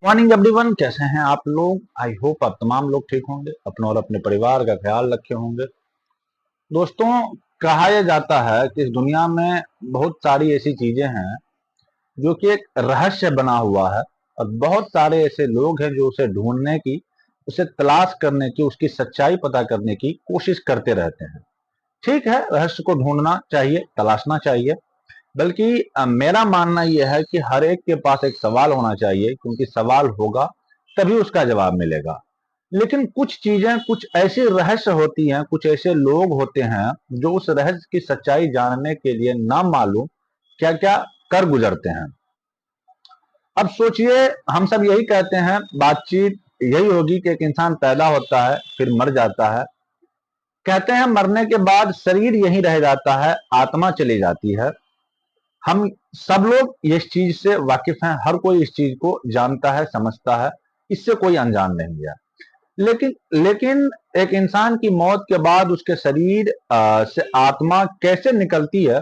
Morning everyone, कैसे हैं आप लोग। आई होप आप तमाम लोग ठीक होंगे, अपने और अपने परिवार का ख्याल रखे होंगे। दोस्तों, कहा यह जाता है कि इस दुनिया में बहुत सारी ऐसी चीजें हैं जो कि एक रहस्य बना हुआ है, और बहुत सारे ऐसे लोग हैं जो उसे ढूंढने की, उसे तलाश करने की, उसकी सच्चाई पता करने की कोशिश करते रहते हैं। ठीक है, रहस्य को ढूंढना चाहिए, तलाशना चाहिए, बल्कि मेरा मानना यह है कि हर एक के पास एक सवाल होना चाहिए, क्योंकि सवाल होगा तभी उसका जवाब मिलेगा। लेकिन कुछ चीजें, कुछ ऐसी रहस्य होती हैं, कुछ ऐसे लोग होते हैं जो उस रहस्य की सच्चाई जानने के लिए ना मालूम क्या क्या कर गुजरते हैं। अब सोचिए, हम सब यही कहते हैं, बातचीत यही होगी कि एक इंसान पैदा होता है, फिर मर जाता है। कहते हैं मरने के बाद शरीर यहीं रह जाता है, आत्मा चली जाती है। हम सब लोग इस चीज से वाकिफ हैं, हर कोई इस चीज को जानता है, समझता है, इससे कोई अनजान नहीं है। लेकिन लेकिन एक इंसान की मौत के बाद उसके शरीर से आत्मा कैसे निकलती है,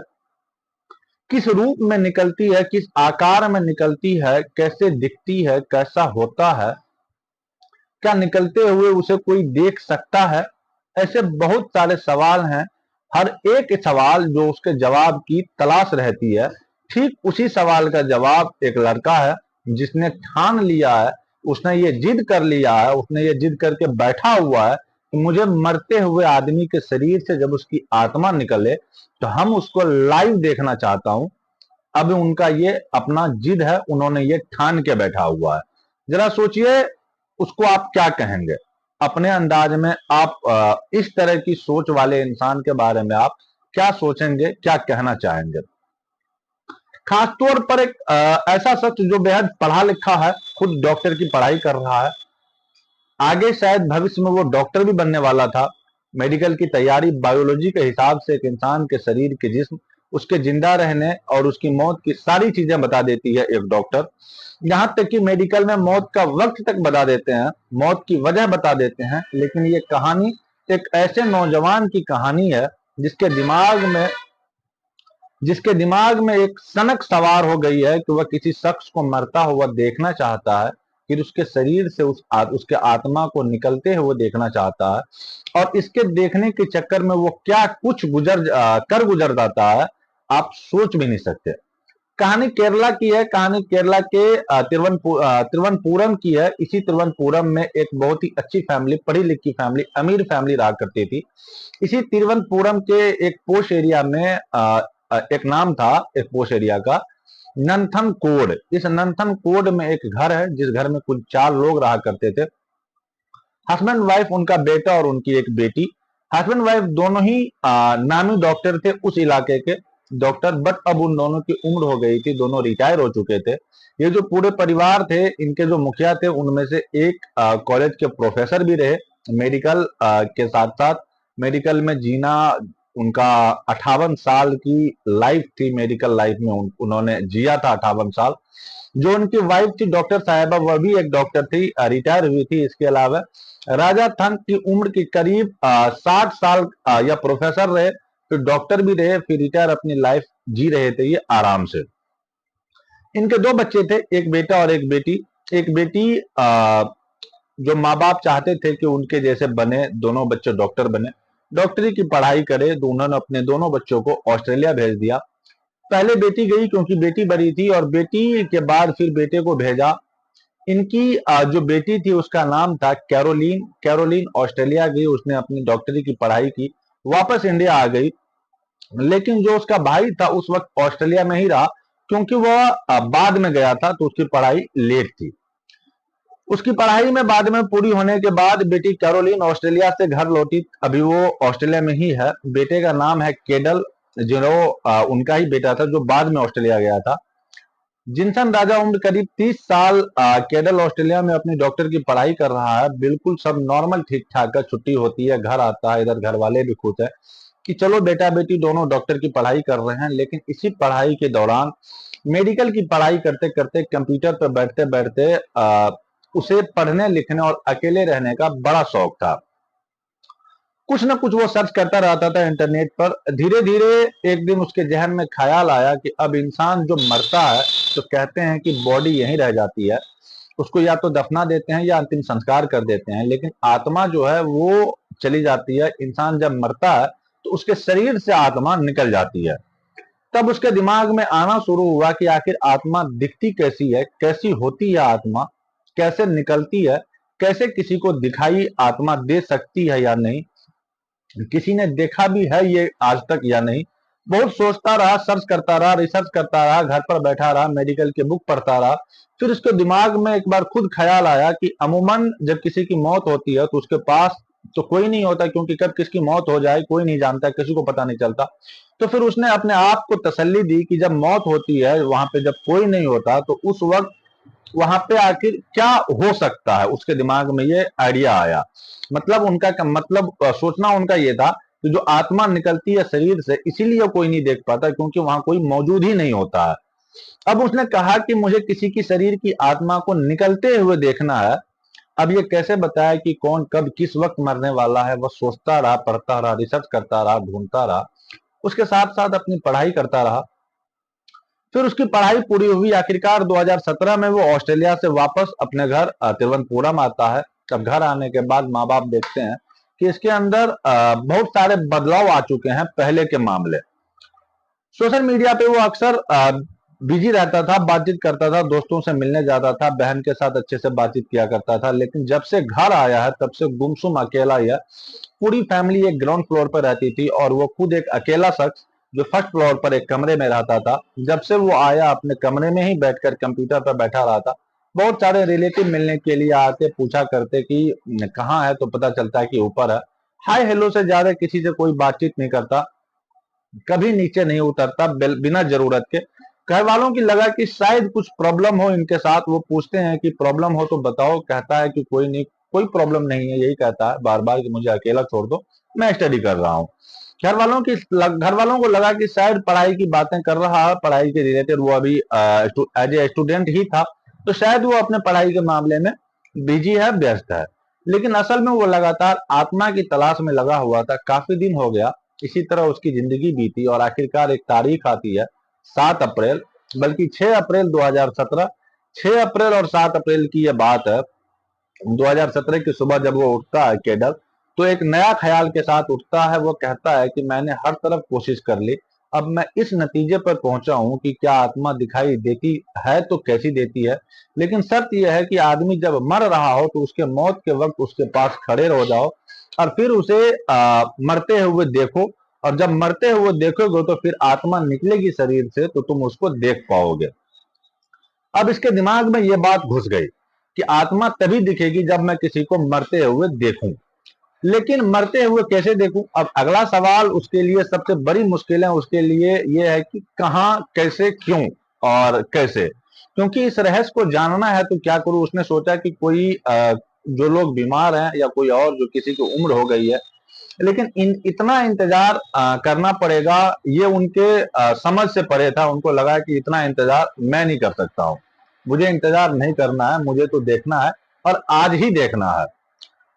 किस रूप में निकलती है, किस आकार में निकलती है, कैसे दिखती है, कैसा होता है, क्या निकलते हुए उसे कोई देख सकता है, ऐसे बहुत सारे सवाल हैं। हर एक सवाल जो उसके जवाब की तलाश रहती है, ठीक उसी सवाल का जवाब एक लड़का है जिसने ठान लिया है, उसने ये जिद कर लिया है, उसने ये जिद करके बैठा हुआ है कि मुझे मरते हुए आदमी के शरीर से जब उसकी आत्मा निकले तो हम उसको लाइव देखना चाहता हूं। अब उनका ये अपना जिद है, उन्होंने ये ठान के बैठा हुआ है। जरा सोचिए, उसको आप क्या कहेंगे। अपने अंदाज में आप इस तरह की सोच वाले इंसान के बारे में आप क्या सोचेंगे, क्या कहना चाहेंगे। खासतौर पर एक ऐसा शख्स जो बेहद पढ़ा लिखा है, खुद डॉक्टर की पढ़ाई कर रहा है, आगे शायद भविष्य में वो डॉक्टर भी बनने वाला था। मेडिकल की तैयारी बायोलॉजी के हिसाब से एक इंसान के शरीर के जिस्म, उसके जिंदा रहने और उसकी मौत की सारी चीजें बता देती है एक डॉक्टर। यहाँ तक कि मेडिकल में मौत का वक्त तक बता देते हैं, मौत की वजह बता देते हैं। लेकिन ये कहानी एक ऐसे नौजवान की कहानी है जिसके दिमाग में एक सनक सवार हो गई है कि वह किसी शख्स को मरता हुआ देखना चाहता है, फिर उसके शरीर से उसके आत्मा को निकलते हुए देखना चाहता है, और इसके देखने के चक्कर में वो क्या कुछ कर गुजर जाता है, आप सोच भी नहीं सकते। कहानी केरला की है, कहानी केरला के तिरुवनंतपुरम की है। इसी तिरुवनंतपुरम में एक बहुत ही अच्छी फैमिली, पढ़ी लिखी फैमिली, अमीर फैमिली रहा करती थी। इसी तिरुवनंतपुरम के एक पोश एरिया में एक नाम था एक पोश एरिया का, नंथन कोड। इस नंथन कोड में एक घर है जिस घर में कुल 4 लोग रहा करते थे, हस्बैंड वाइफ, उनका बेटा और उनकी एक बेटी। हस्बैंड वाइफ दोनों ही नामी डॉक्टर थे उस इलाके के डॉक्टर, बट अब उन दोनों की उम्र हो गई थी, दोनों रिटायर हो चुके थे। ये जो पूरे परिवार थे, इनके जो मुखिया थे, उनमें से एक कॉलेज के प्रोफेसर भी रहे। मेडिकल के साथ साथ मेडिकल में जीना, उनका 58 साल की लाइफ थी, मेडिकल लाइफ में उन्होंने जिया था 58 साल। जो उनकी वाइफ थी डॉक्टर साहिबा, वह भी एक डॉक्टर थी, रिटायर हुई थी। इसके अलावा राजा थंग की उम्र की करीब 60 साल, या प्रोफेसर रहे, फिर डॉक्टर भी रहे, फिर रिटायर अपनी लाइफ जी रहे थे ये आराम से। इनके 2 बच्चे थे, एक बेटा और एक बेटी। एक बेटी जो माँ बाप चाहते थे कि उनके जैसे बने, दोनों बच्चे डॉक्टर बने, डॉक्टरी की पढ़ाई करे, तो उन्होंने अपने दोनों बच्चों को ऑस्ट्रेलिया भेज दिया। पहले बेटी गई क्योंकि बेटी बड़ी थी, और बेटी के बाद फिर बेटे को भेजा। इनकी जो बेटी थी उसका नाम था कैरोलीन। कैरोलीन ऑस्ट्रेलिया गई, उसने अपनी डॉक्टरी की पढ़ाई की, वापस इंडिया आ गई। लेकिन जो उसका भाई था उस वक्त ऑस्ट्रेलिया में ही रहा, क्योंकि वह बाद में गया था, तो उसकी पढ़ाई लेट थी। उसकी पढ़ाई में बाद में पूरी होने के बाद बेटी कैरोलीन ऑस्ट्रेलिया से घर लौटी। अभी वो ऑस्ट्रेलिया में ही है। बेटे का नाम है केडल, जो उनका ही बेटा था, जो बाद में ऑस्ट्रेलिया गया था। जिनसन राजा, उम्र करीब 30 साल। केडल ऑस्ट्रेलिया में अपनी डॉक्टर की पढ़ाई कर रहा है, बिल्कुल सब नॉर्मल ठीक ठाक है, छुट्टी होती है, घर आता है, इधर घर वाले भी खुश है कि चलो बेटा बेटी दोनों डॉक्टर की पढ़ाई कर रहे हैं। लेकिन इसी पढ़ाई के दौरान, मेडिकल की पढ़ाई करते करते, कंप्यूटर पर बैठते बैठते उसे पढ़ने लिखने और अकेले रहने का बड़ा शौक था। कुछ ना कुछ वो सर्च करता रहता था इंटरनेट पर। धीरे धीरे एक दिन उसके जहन में ख्याल आया कि अब इंसान जो मरता है तो कहते हैं कि बॉडी यहीं रह जाती है, उसको या तो दफना देते हैं या अंतिम संस्कार कर देते हैं, लेकिन आत्मा जो है वो चली जाती है। इंसान जब मरता है तो उसके शरीर से आत्मा निकल जाती है। तब उसके दिमाग में आना शुरू हुआ कि आखिर आत्मा दिखती कैसी है, कैसी होती है आत्मा, कैसे निकलती है, कैसे किसी को दिखाई आत्मा दे सकती है या नहीं, किसी ने देखा भी है ये आज तक या नहीं। बहुत सोचता रहा, सर्च करता रहा, रिसर्च करता रहा, घर पर बैठा रहा, मेडिकल की बुक पढ़ता रहा। फिर उसके दिमाग में एक बार खुद ख्याल आया कि अमूमन जब किसी की मौत होती है तो उसके पास तो कोई नहीं होता, क्योंकि कब किसकी मौत हो जाए कोई नहीं जानता, किसी को पता नहीं चलता। तो फिर उसने अपने आप को तसल्ली दी कि जब मौत होती है वहां पे जब कोई नहीं होता तो उस वक्त वहां पे आखिर क्या हो सकता है। उसके दिमाग में ये आइडिया आया। मतलब उनका मतलब सोचना उनका ये था कि जो आत्मा निकलती है शरीर से इसीलिए कोई नहीं देख पाता, क्योंकि वहां कोई मौजूद ही नहीं होता है। अब उसने कहा कि मुझे किसी की शरीर की आत्मा को निकलते हुए देखना है। अब ये कैसे बताया कि कौन कब किस वक्त मरने वाला है, वह सोचता रहा, पढ़ता रहा, रिसर्च करता रहा, ढूंढता रहा, उसके साथ साथ अपनी पढ़ाई करता रहा। फिर उसकी पढ़ाई पूरी हुई, आखिरकार 2017 में वो ऑस्ट्रेलिया से वापस अपने घर तिरुवनंतपुरम आता है। अब घर आने के बाद माँ बाप देखते हैं कि इसके अंदर बहुत सारे बदलाव आ चुके हैं पहले के मामले। सोशल मीडिया पे वो अक्सर बिजी रहता था, बातचीत करता था, दोस्तों से मिलने जाता था, बहन के साथ अच्छे से बातचीत किया करता था। लेकिन जब से घर आया है तब से गुमसुम अकेला ही है। पूरी फैमिली एक ग्राउंड फ्लोर पर रहती थी और वो खुद एक अकेला शख्स जो फर्स्ट फ्लोर पर एक कमरे में रहता था। जब से वो आया अपने कमरे में ही बैठकर कंप्यूटर पर बैठा रहा था। बहुत सारे रिलेटिव मिलने के लिए आते, पूछा करते कि कहाँ है, तो पता चलता है कि ऊपर है। हाय हेलो से ज्यादा किसी से कोई बातचीत नहीं करता, कभी नीचे नहीं उतरता बिना जरूरत के। घर वालों की लगा कि शायद कुछ प्रॉब्लम हो इनके साथ। वो पूछते हैं कि प्रॉब्लम हो तो बताओ, कहता है कि कोई नहीं, कोई प्रॉब्लम नहीं है, यही कहता है बार बार कि मुझे अकेला छोड़ दो, मैं स्टडी कर रहा हूँ। घर वालों को लगा कि शायद पढ़ाई की बातें कर रहा है, पढ़ाई के रिलेटेड वो अभी एज ए स्टूडेंट ही था, तो शायद वो अपने पढ़ाई के मामले में बिजी है, व्यस्त है। लेकिन असल में वो लगातार आत्मा की तलाश में लगा हुआ था। काफी दिन हो गया इसी तरह उसकी जिंदगी बीती और आखिरकार एक तारीख आती है 7 अप्रैल, बल्कि 6 अप्रैल 2017। 6 अप्रैल और 7 अप्रैल की यह बात है। 2017 की सुबह जब वो उठता है केडर, तो एक नया ख्याल के साथ उठता है। वो कहता है कि मैंने हर तरफ कोशिश कर ली, अब मैं इस नतीजे पर पहुंचा हूं कि क्या आत्मा दिखाई देती है तो कैसी देती है। लेकिन शर्त यह है कि आदमी जब मर रहा हो तो उसके मौत के वक्त उसके पास खड़े हो जाओ और फिर उसे मरते हुए देखो। और जब मरते हुए देखोगे तो फिर आत्मा निकलेगी शरीर से तो तुम उसको देख पाओगे। अब इसके दिमाग में यह बात घुस गई कि आत्मा तभी दिखेगी जब मैं किसी को मरते हुए देखूं। लेकिन मरते हुए कैसे देखूं? अब अगला सवाल उसके लिए सबसे बड़ी मुश्किल है, उसके लिए यह है कि कहां, कैसे, क्यों और कैसे। क्योंकि इस रहस्य को जानना है तो क्या करूं। उसने सोचा कि कोई जो लोग बीमार हैं या कोई और जो किसी की उम्र हो गई है, लेकिन इतना इंतजार करना पड़ेगा, ये उनके समझ से परे था। उनको लगा कि इतना इंतजार मैं नहीं कर सकता हूँ, मुझे इंतजार नहीं करना है, मुझे तो देखना है और आज ही देखना है।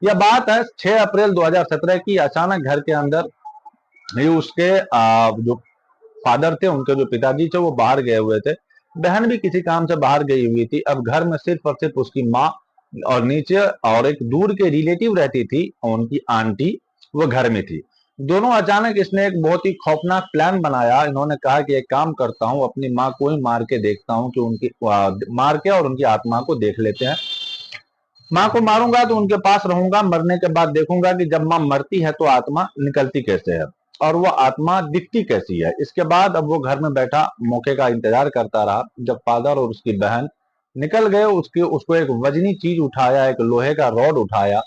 यह बात है 6 अप्रैल 2017 की। अचानक घर के अंदर ये उसके जो फादर थे, उनके जो पिताजी थे, वो बाहर गए हुए थे। बहन भी किसी काम से बाहर गई हुई थी। अब घर में सिर्फ और सिर्फ उसकी माँ और नीचे और एक दूर के रिलेटिव रहती थी, उनकी आंटी, वो घर में थी। दोनों अचानक इसने एक बहुत ही खौफनाक प्लान बनाया। इन्होंने कहा कि एक काम करता हूँ, अपनी माँ को ही मार के देखता हूँ कि उनकी मार के और उनकी आत्मा को देख लेते हैं। माँ को मारूंगा तो उनके पास रहूंगा, मरने के बाद देखूंगा कि जब माँ मरती है तो आत्मा निकलती कैसे है और वो आत्मा दिखती कैसी है। इसके बाद अब वो घर में बैठा मौके का इंतजार करता रहा। जब फादर और उसकी बहन निकल गए, उसको एक वजनी चीज उठाया, एक लोहे का रॉड उठाया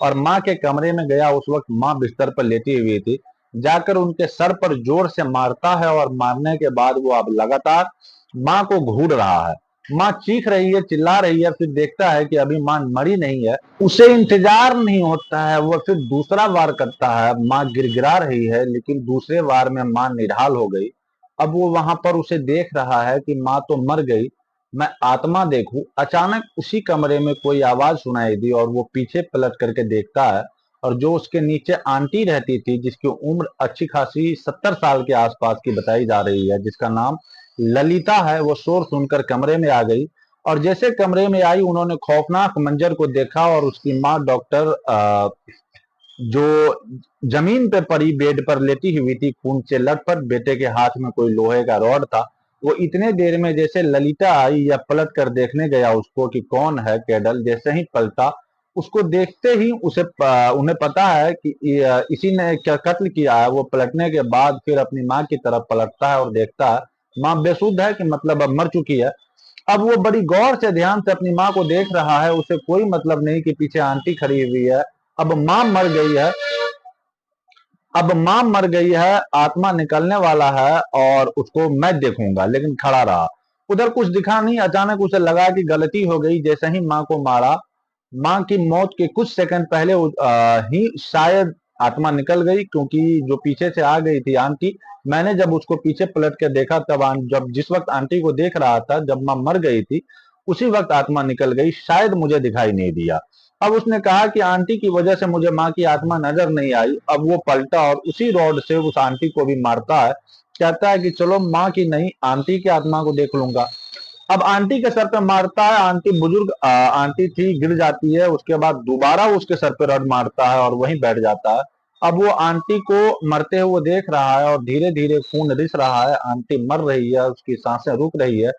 और माँ के कमरे में गया। उस वक्त माँ बिस्तर पर लेटी हुई थी। जाकर उनके सर पर जोर से मारता है और मारने के बाद वो अब लगातार माँ को घूर रहा है। माँ चीख रही है, चिल्ला रही है। फिर देखता है कि अभी माँ मरी नहीं है, उसे इंतजार नहीं होता है। वो फिर दूसरा वार करता है, माँ गिड़गिड़ा रही है, लेकिन दूसरे वार में माँ निढाल हो गई। अब वो वहां पर उसे देख रहा है कि माँ तो मर गई, मैं आत्मा देखूं। अचानक उसी कमरे में कोई आवाज सुनाई दी और वो पीछे पलट करके देखता है और जो उसके नीचे आंटी रहती थी, जिसकी उम्र अच्छी खासी 70 साल के आसपास की बताई जा रही है, जिसका नाम ललिता है, वो शोर सुनकर कमरे में आ गई और जैसे कमरे में आई उन्होंने खौफनाक मंजर को देखा और उसकी माँ डॉक्टर जो जमीन पे पड़ी बेड पर लेटी हुई थी, खून से लथपथ, बेटे के हाथ में कोई लोहे का रॉड था। वो इतने देर में जैसे ललिता आई या पलट कर देखने गया उसको कि कौन है केडल, जैसे ही पलटा उसको देखते ही उन्हें पता है कि इसी ने क्या कत्ल किया है। वो पलटने के बाद फिर अपनी माँ की तरफ पलटता है और देखता है माँ बेसुध है, कि मतलब अब मर चुकी है। अब वो बड़ी गौर से ध्यान से अपनी माँ को देख रहा है, उसे कोई मतलब नहीं कि पीछे आंटी खड़ी हुई है। अब माँ मर गई है, अब माँ मर गई है, आत्मा निकलने वाला है और उसको मैं देखूंगा, लेकिन खड़ा रहा। उधर कुछ दिखा नहीं, अचानक उसे लगा कि गलती हो गई। जैसे ही माँ को मारा, माँ की मौत के कुछ सेकंड पहले ही शायद आत्मा निकल गई, क्योंकि जो पीछे से आ गई थी आंटी, मैंने जब उसको पीछे पलट के देखा तब जब जिस वक्त आंटी को देख रहा था, जब माँ मर गई थी उसी वक्त आत्मा निकल गई, शायद मुझे दिखाई नहीं दिया। अब उसने कहा कि आंटी की वजह से मुझे माँ की आत्मा नजर नहीं आई। अब वो पलटा और उसी रॉड से उस आंटी को भी मारता है। कहता है कि चलो माँ की नहीं, आंटी की आत्मा को देख लूंगा। अब आंटी के सर पे मारता है, आंटी बुजुर्ग आंटी थी, गिर जाती है। उसके बाद दोबारा उसके सर पे रॉड मारता है और वहीं बैठ जाता है। अब वो आंटी को मरते हुए देख रहा है और धीरे धीरे खून रिस रहा है, आंटी मर रही है, उसकी सांसें रुक रही है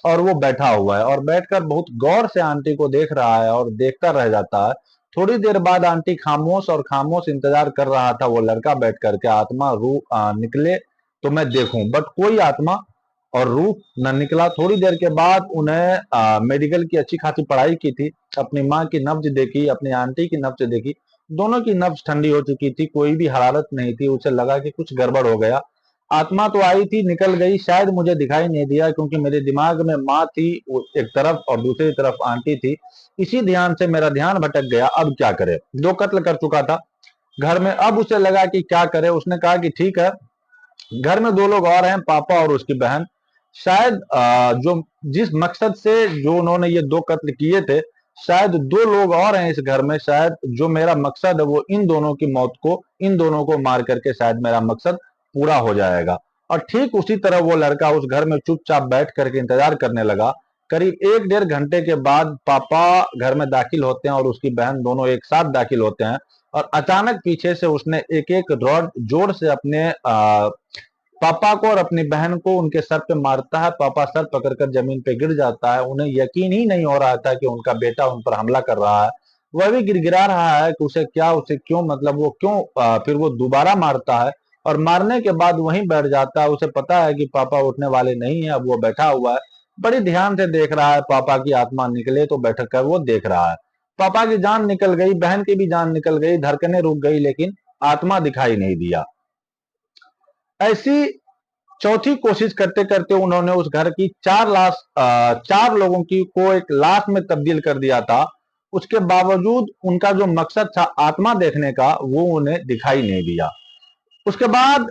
और वो बैठा हुआ है और बैठकर बहुत गौर से आंटी को देख रहा है और देखता रह जाता है। थोड़ी देर बाद आंटी खामोश और खामोश इंतजार कर रहा था वो लड़का बैठ करके, आत्मा रूह निकले तो मैं देखूं, बट कोई आत्मा और रूह न निकला। थोड़ी देर के बाद उन्हें मेडिकल की अच्छी खासी पढ़ाई की थी, अपनी माँ की नब्ज देखी, अपनी आंटी की नब्ज देखी, दोनों की नब्ज ठंडी हो चुकी थी, कोई भी हरारत नहीं थी। उसे लगा कि कुछ गड़बड़ हो गया। आत्मा तो आई थी, निकल गई, शायद मुझे दिखाई नहीं दिया, क्योंकि मेरे दिमाग में माँ थी एक तरफ और दूसरी तरफ आंटी थी। इसी ध्यान से मेरा ध्यान भटक गया। अब क्या करे, दो कत्ल कर चुका था घर में। अब उसे लगा कि क्या करे। उसने कहा कि ठीक है, घर में दो लोग और हैं, पापा और उसकी बहन। शायद जो जिस मकसद से जो उन्होंने ये दो कत्ल किए थे, शायद दो लोग और हैं इस घर में। शायद जो मेरा मकसद है वो इन दोनों की मौत को, इन दोनों को मार करके शायद मेरा मकसद पूरा हो जाएगा। और ठीक उसी तरह वो लड़का उस घर में चुपचाप बैठ करके इंतजार करने लगा। करीब एक डेढ़ घंटे के बाद पापा घर में दाखिल होते हैं और उसकी बहन, दोनों एक साथ दाखिल होते हैं। और अचानक पीछे से उसने एक एक रॉड जोर से अपने पापा को और अपनी बहन को उनके सर पे मारता है। पापा सर पकड़कर जमीन पे गिर जाता है। उन्हें यकीन ही नहीं हो रहा था कि उनका बेटा उन पर हमला कर रहा है। वह भी गिड़गिड़ा रहा है कि उसे क्यों, मतलब वो क्यों, फिर वो दोबारा मारता है और मारने के बाद वहीं बैठ जाता है। उसे पता है कि पापा उठने वाले नहीं है। अब वो बैठा हुआ है, बड़ी ध्यान से देख रहा है, पापा की आत्मा निकले तो बैठ कर वो देख रहा है। पापा की जान निकल गई, बहन की भी जान निकल गई, धड़कनें रुक गई, लेकिन आत्मा दिखाई नहीं दिया। ऐसी चौथी कोशिश करते करते उन्होंने उस घर की चार लोगों की को एक लाश में तब्दील कर दिया था। उसके बावजूद उनका जो मकसद था आत्मा देखने का, वो उन्हें दिखाई नहीं दिया। उसके बाद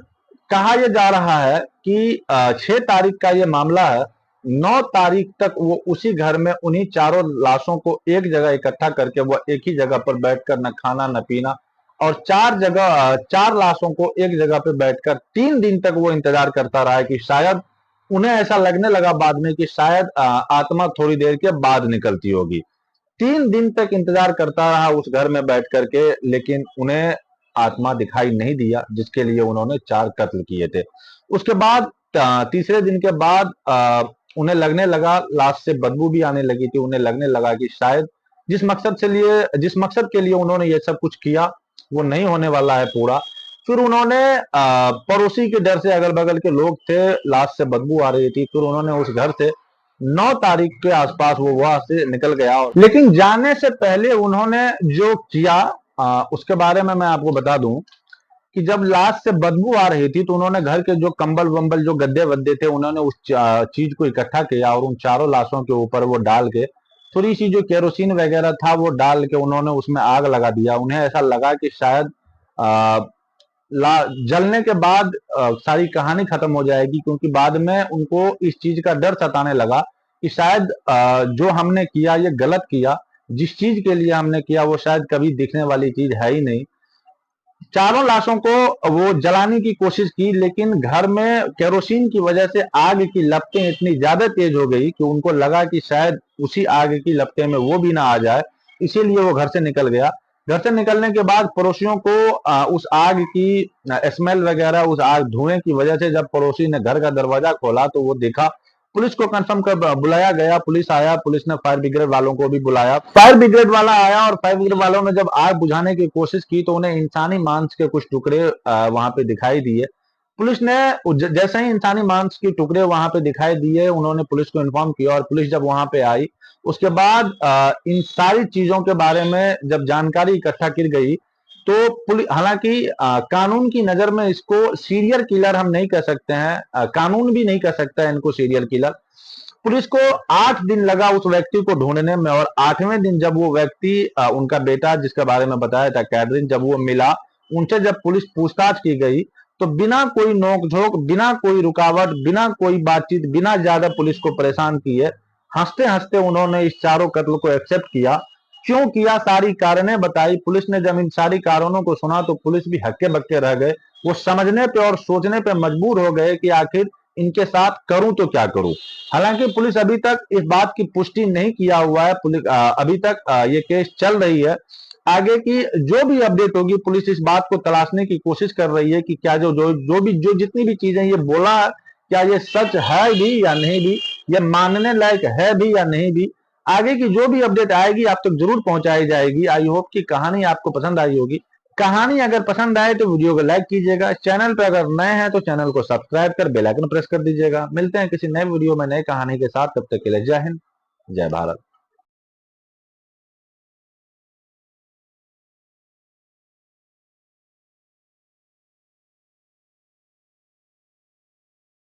कहा यह जा रहा है कि 6 तारीख का ये मामला है। 9 तारीख तक वो उसी घर में उन्हीं चारों लाशों को एक जगह इकट्ठा करके वो एक ही जगह पर बैठकर न खाना न पीना, और चार लाशों को एक जगह पे बैठकर 3 दिन तक वो इंतजार करता रहा है कि शायद, उन्हें ऐसा लगने लगा बाद में कि शायद आत्मा थोड़ी देर के बाद निकलती होगी। 3 दिन तक इंतजार करता रहा उस घर में बैठ करके, लेकिन उन्हें आत्मा दिखाई नहीं दिया जिसके लिए उन्होंने 4 कत्ल किए थे। उसके बाद तीसरे दिन के बाद उन्हें लगने लगा, लाश से बदबू भी आने लगी थी। उन्हें लगने लगा कि शायद जिस मकसद के लिए उन्होंने ये सब कुछ किया वो नहीं होने वाला है पूरा। फिर उन्होंने पड़ोसी के डर से, अगल बगल के लोग थे, लाश से बदबू आ रही थी, फिर उन्होंने उस घर से 9 तारीख के आसपास वो वहां से निकल गया। लेकिन जाने से पहले उन्होंने जो किया, उसके बारे में मैं आपको बता दूं कि जब लाश से बदबू आ रही थी तो उन्होंने घर के जो कंबल वंबल, जो गद्दे वद्दे थे, उन्होंने उस चीज को इकट्ठा किया और उन चारों लाशों के ऊपर वो डाल के, थोड़ी सी जो केरोसिन वगैरह था वो डाल के उन्होंने उसमें आग लगा दिया। उन्हें ऐसा लगा कि शायद आ, जलने के बाद सारी कहानी खत्म हो जाएगी, क्योंकि बाद में उनको इस चीज का डर सताने लगा कि शायद जो हमने किया ये गलत किया, जिस चीज के लिए हमने किया वो शायद कभी दिखने वाली चीज है ही नहीं। चारों लाशों को वो जलाने की कोशिश की, लेकिन घर में केरोसिन की वजह से आग की लपटें इतनी ज्यादा तेज हो गई कि उनको लगा कि शायद उसी आग की लपटें में वो भी ना आ जाए, इसीलिए वो घर से निकल गया। घर से निकलने के बाद पड़ोसियों को उस आग की स्मेल वगैरह, उस आग धुएं की वजह से जब पड़ोसी ने घर का दरवाजा खोला तो वो देखा। पुलिस को कंफर्म कर बुलाया गया, पुलिस आया, पुलिस ने फायर ब्रिगेड वालों को भी बुलाया। फायर ब्रिगेड वाला आया और फायर ब्रिगेड वालों ने जब आग बुझाने की कोशिश की तो उन्हें इंसानी मांस के कुछ टुकड़े वहां पे दिखाई दिए। पुलिस ने जैसे ही इंसानी मांस के टुकड़े वहां पे दिखाई दिए, उन्होंने पुलिस को इन्फॉर्म किया और पुलिस जब वहां पे आई, उसके बाद इन सारी चीजों के बारे में जब जानकारी इकट्ठा की गई तो पुलिस, हालांकि कानून की नजर में इसको सीरियल किलर हम नहीं कह सकते हैं, कानून भी नहीं कह सकता है इनको सीरियल किलर। पुलिस को 8 दिन लगा उस व्यक्ति को ढूंढने में, और 8वें दिन जब वो व्यक्ति उनका बेटा जिसके बारे में बताया था कैडरिन, जब वो मिला, उनसे जब पुलिस पूछताछ की गई तो बिना कोई नोक-झोंक, बिना कोई रुकावट, बिना कोई बातचीत, बिना ज्यादा पुलिस को परेशान किए, हंसते-हंसते उन्होंने इस चारों कत्ल को एक्सेप्ट किया। क्यों किया, सारी कारणें बताई। पुलिस ने जब इन सारी कारणों को सुना तो पुलिस भी हक्के-बक्के रह गए। वो समझने पे और सोचने पे मजबूर हो गए कि आखिर इनके साथ करूं तो क्या करूं। हालांकि पुलिस अभी तक इस बात की पुष्टि नहीं किया हुआ है, पुलिस अभी तक ये केस चल रही है। आगे की जो भी अपडेट होगी, पुलिस इस बात को तलाशने की कोशिश कर रही है कि क्या जो जितनी भी चीजें ये बोला, क्या ये सच है भी या नहीं भी, ये मानने लायक है भी या नहीं भी। आगे की जो भी अपडेट आएगी आप तक जरूर पहुंचाई जाएगी। आई होप कि कहानी आपको पसंद आई होगी। कहानी अगर पसंद आए तो वीडियो को लाइक कीजिएगा, चैनल पर अगर नए हैं तो चैनल को सब्सक्राइब कर बेल आइकन प्रेस कर दीजिएगा। मिलते हैं किसी नए वीडियो में नई कहानी के साथ, तब तक के लिए जय हिंद, जय भारत।